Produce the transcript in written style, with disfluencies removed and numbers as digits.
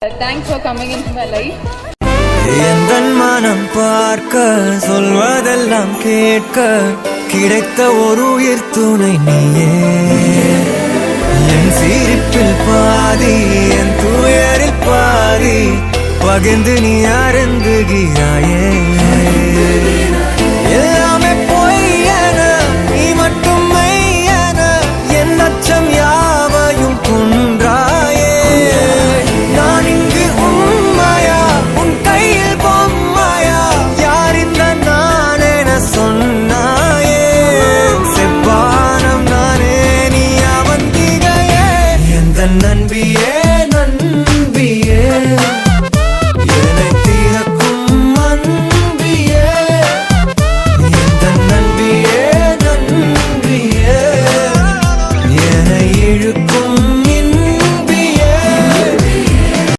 Thanks for coming into my life. எந்தன் மனம் பார்க்க சொல்வதெல்லாம் கேட்க கிடைத்த ஒரு உயிர் துணை நீயே. என் சிரிப்பில் பாதி என் துயரில் பாதி பகிர்ந்து நீ அருந்துகிறாயே.